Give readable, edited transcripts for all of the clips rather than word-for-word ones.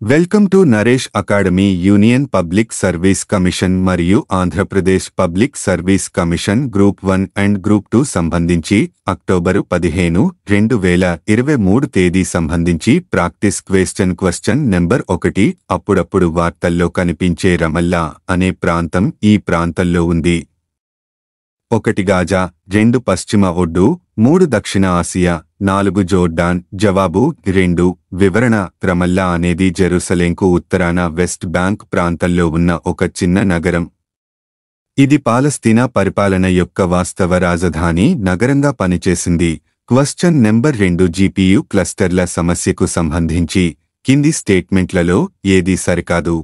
Welcome to Naresh academy. Union public service commission మరియు Andhra Pradesh public service commission group 1 and group 2 సంబంధించి October 15, 2023 తేదీ సంబంధించి practice question number 1. అప్పుడప్పుడు వార్తల్లో కనిపించే రమల్లా అనే ప్రాంతం ఈ ప్రాంతంలో ఉంది. 1 గాజా, 2 పశ్చిమ ఒడ్డు, 3 దక్షిణ ఆసియా, 4 జోర్డాన్. జవాబు 2. వివరణ: రమల్లా అనేది జెరూసలేంకు ఉత్తరాన వెస్ట్ బ్యాంక్ ప్రాంతంలో ఉన్న ఒక చిన్న నగరం. ఇది పాలస్తీనా పరిపాలన యొక్క వాస్తవ రాజధాని నగరంగా పనిచేసింది. Question number 2. జీపీయూ క్లస్టర్ల సమస్యకు సంబంధించి కింది స్టేట్మెంట్లలో ఏదీ సరికాదు.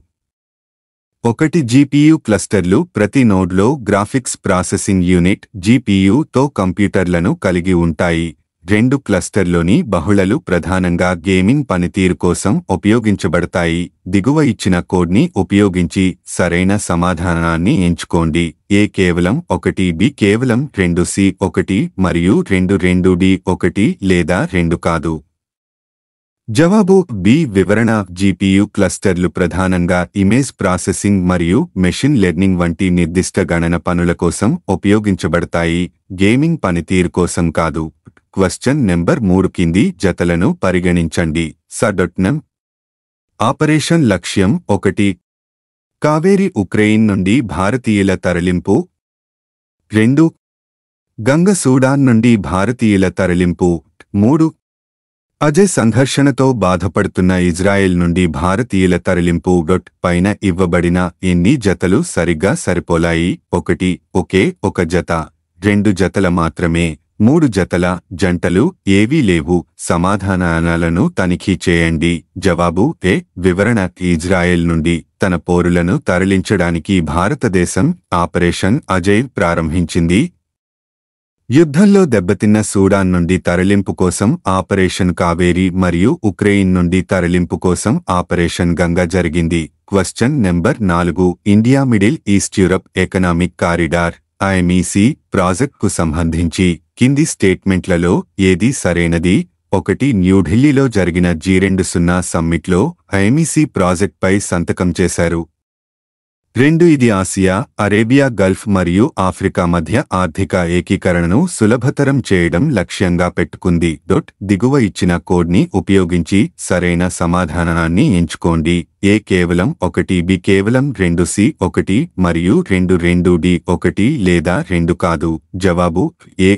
1. జీపీయూ క్లస్టర్లు ప్రతి నోడ్లో గ్రాఫిక్స్ ప్రాసెసింగ్ యూనిట్ జీపీయూతో కంప్యూటర్లను కలిగి ఉంటాయి. 2. క్లస్టర్లోని బహుళలు ప్రధానంగా గేమింగ్ పనితీరు కోసం ఉపయోగించబడతాయి. దిగువ ఇచ్చిన కోడ్ని ఉపయోగించి సరైన సమాధానాన్ని ఎంచుకోండి. ఏ కేవలం 1, బి కేవలం 2, సి 1 మరియు 2 డి 1 లేదా 2 కాదు. జవాబు బి. వివరణ: జీపీయూ క్లస్టర్లు ప్రధానంగా ఇమేజ్ ప్రాసెసింగ్ మరియు మెషిన్ లెర్నింగ్ వంటి నిర్దిష్ట గణన పనుల కోసం ఉపయోగించబడతాయి, గేమింగ్ పనితీరు కోసం కాదు. క్వశ్చన్ నెంబర్ 3 కింది జతలను పరిగణించండి. సడొట్నం. ఆపరేషన్ లక్ష్యం: 1. కావేరి ఉక్రెయిన్ నుండి భారతీయుల తరలింపు. 2. గంగ సూడాన్ నుండి భారతీయుల తరలింపు. 3. అజయ్ సంఘర్షణతో బాధపడుతున్న ఇజ్రాయెల్ నుండి భారతీయుల తరలింపు. పైన ఇవ్వబడిన ఎన్ని జతలు సరిగ్గా సరిపోలాయి? 1. ఒకే ఒక జత. 2 జతల మాత్రమే. 3 జతల జంటలు ఏవీ లేవు. సమాధానాలను తనిఖీ చేయండి. జవాబు ఏ. వివరణ: ఇజ్రాయెల్ నుండి తన పౌరులను తరలించడానికి భారతదేశం ఆపరేషన్ అజయ్ ప్రారంభించింది. యుద్ధంలో దెబ్బతిన్న సూడాన్ నుండి తరలింపు కోసం ఆపరేషన్ కావేరి మరియు ఉక్రెయిన్ నుండి తరలింపు కోసం ఆపరేషన్ గంగా జరిగింది. Question number 4. India middle east Europe economic corridor IMEC ప్రాజెక్టుకు సంబంధించి కింది స్టేట్మెంట్లలో ఏది సరైనది? 1. న్యూఢిల్లీలో జరిగిన G20 సమ్మిట్లో ఐఎంఈసి ప్రాజెక్టుపై సంతకం చేశారు. 2. ఇది ఆసియా, అరేబియా గల్ఫ్ మరియు ఆఫ్రికా మధ్య ఆర్థిక ఏకీకరణను సులభతరం చేయడం లక్ష్యంగా పెట్టుకుంది. దిగువ ఇచ్చిన కోడ్ని ఉపయోగించి సరైన సమాధానాన్ని ఎంచుకోండి. ఏ కేవలం 1, బి కేవలం 2, సి 1 మరియు 2 డి 1 లేదా 2 కాదు. జవాబు ఏ.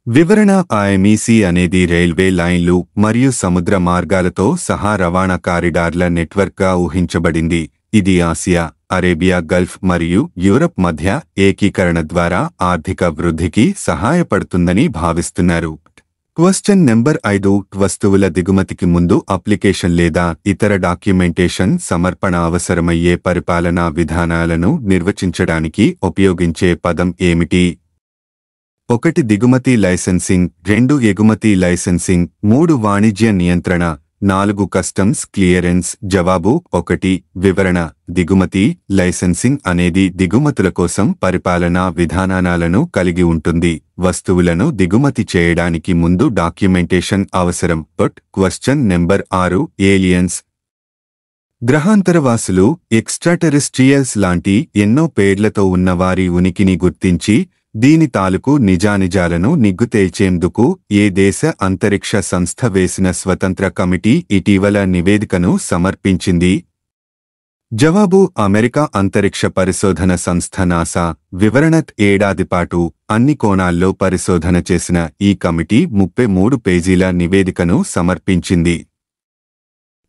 వివరణ: ఐఎంఈసి అనేది రైల్వే లైన్లు మరియు సముద్ర మార్గాలతో సహా రవాణా కారిడార్ల నెట్వర్క్గా ఊహించబడింది. ఇది ఆసియా, అరేబియా గల్ఫ్ మరియు యూరప్ మధ్య ఏకీకరణ ద్వారా ఆర్థిక వృద్ధికి సహాయపడుతుందని భావిస్తున్నారు. Question number 5. వస్తువుల దిగుమతికి ముందు అప్లికేషన్ లేదా ఇతర డాక్యుమెంటేషన్ సమర్పణ అవసరమయ్యే పరిపాలనా విధానాలను నిర్వచించడానికి ఉపయోగించే పదం ఏమిటి? 1. దిగుమతి లైసెన్సింగ్. 2. ఎగుమతి లైసెన్సింగ్. 3. వాణిజ్య నియంత్రణ. 4. Customs clearance. జవాబు 1. వివరణ: దిగుమతి లైసెన్సింగ్ అనేది దిగుమతుల కోసం పరిపాలనా విధానాలను కలిగి ఉంటుంది. వస్తువులను దిగుమతి చేయడానికి ముందు డాక్యుమెంటేషన్ అవసరం. Question number 6. ఏలియన్స్. గ్రహాంతరవాసులు, ఎక్స్ట్రాటెరెస్ట్రియల్స్ లాంటి ఎన్నో పేర్లతో ఉన్న వారి ఉనికిని గుర్తించి దీని తాలూకు నిజానిజాలను నిగ్గుతేల్చేందుకు ఏ దేశ అంతరిక్ష సంస్థ వేసిన స్వతంత్ర కమిటీ ఇటీవల నివేదికను సమర్పించింది? జవాబు అమెరికా అంతరిక్ష పరిశోధన సంస్థ నాసా. వివరణ: ఏడాదిపాటు అన్ని కోణాల్లో పరిశోధన చేసిన ఈ కమిటీ 33 పేజీల నివేదికను సమర్పించింది.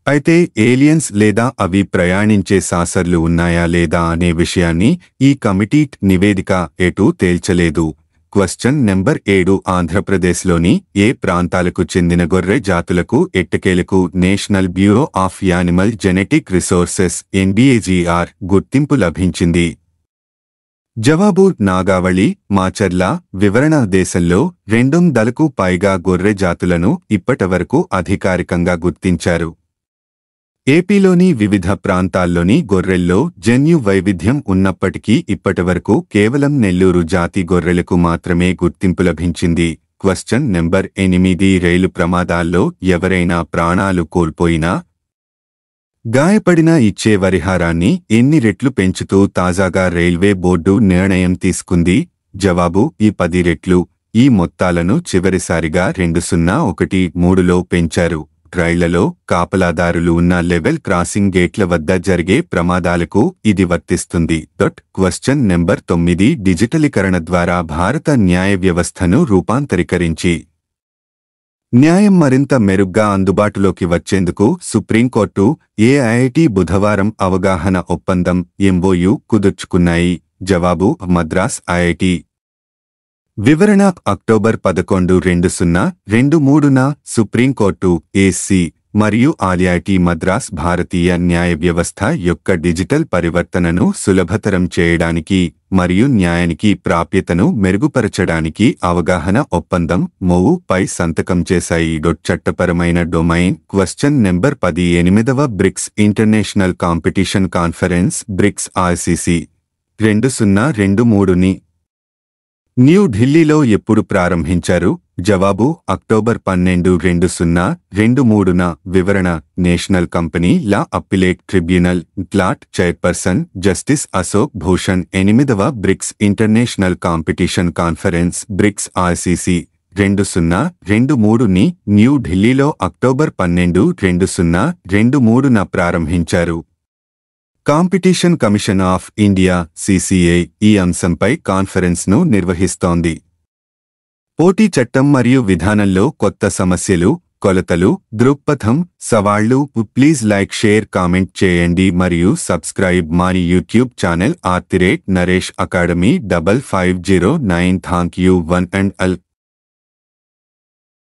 అయితే ఏలియన్స్ లేదా అవి ప్రయాణించే సాసర్లు ఉన్నాయా లేదా అనే విషయాన్ని ఈ కమిటీ నివేదిక ఎటూ తేల్చలేదు. Question number 7. ఆంధ్రప్రదేశ్లోని ఏ ప్రాంతాలకు చెందిన గొర్రె జాతులకు ఎట్టకేలకు national bureau of animal genetic resources NBAGR గుర్తింపు లభించింది? జవాబు నాగావళి, మాచర్ల. వివరణ: దేశంలో 200కు పైగా గొర్రె జాతులను ఇప్పటివరకు అధికారికంగా గుర్తించారు. ఏపీలోని వివిధ ప్రాంతాల్లోని గొర్రెల్లో జన్యు వైవిధ్యం ఉన్నప్పటికీ ఇప్పటివరకు కేవలం నెల్లూరు జాతి గొర్రెలకు మాత్రమే గుర్తింపు లభించింది. Question number 8. రైలు ప్రమాదాల్లో ఎవరైనా ప్రాణాలు కోల్పోయినా గాయపడిన ఇచ్చే పరిహారాన్ని ఎన్ని రెట్లు పెంచుతూ తాజాగా రైల్వే బోర్డు నిర్ణయం తీసుకుంది? జవాబు: ఈ 10 రెట్లు. ఈ మొత్తాలను చివరిసారిగా 2013లో పెంచారు. రైళ్లలో కాపలాదారులు ఉన్న లెవెల్ క్రాసింగ్ గేట్ల వద్ద జరిగే ప్రమాదాలకు ఇది వర్తిస్తుంది. Question number 9. డిజిటలీకరణ ద్వారా భారత న్యాయ వ్యవస్థను రూపాంతరీకరించి న్యాయం మరింత మెరుగ్గా అందుబాటులోకి వచ్చేందుకు సుప్రీంకోర్టు, ఏఐఐటి బుధవారం అవగాహన ఒప్పందం (MOU) కుదుర్చుకున్నాయి. జవాబు: మద్రాస్ ఐఐటి. వివరణ: అక్టోబర్ 11, 2023న సుప్రీంకోర్టు, ఏసీ మరియు ఐఐటి మద్రాస్ భారతీయ న్యాయ వ్యవస్థ యొక్క డిజిటల్ పరివర్తనను సులభతరం చేయడానికి మరియు న్యాయానికి ప్రాప్యతను మెరుగుపరచడానికి అవగాహన ఒప్పందం (MOU) పై సంతకం చేశాయి. చట్టపరమైన డొమైన్. Question number 10. 8వ BRICS international competition conference (BRICS ICC) 2023ని న్యూఢిల్లీలో ఎప్పుడు ప్రారంభించారు? జవాబు: అక్టోబర్ 12, 2023న. వివరణ: national company law appellate tribunal (క్లాట్) చైర్పర్సన్ జస్టిస్ అశోక్ భూషణ్ 8వ BRICS international competition conference (BRICS ICC) 2023ని న్యూఢిల్లీలో అక్టోబర్ 12, 2023న ప్రారంభించారు. Competition commission of India (CCI) ఈ అంశంపై కాన్ఫరెన్స్ను నిర్వహిస్తోంది. పోటీ చట్టం మరియు విధానంలో కొత్త సమస్యలు, కొలతలు, దృక్పథం, సవాళ్లు. ప్లీజ్ లైక్, షేర్, కామెంట్ చేయండి మరియు subscribe my YouTube channel @NareshAcademy 5509. Thank you one and all.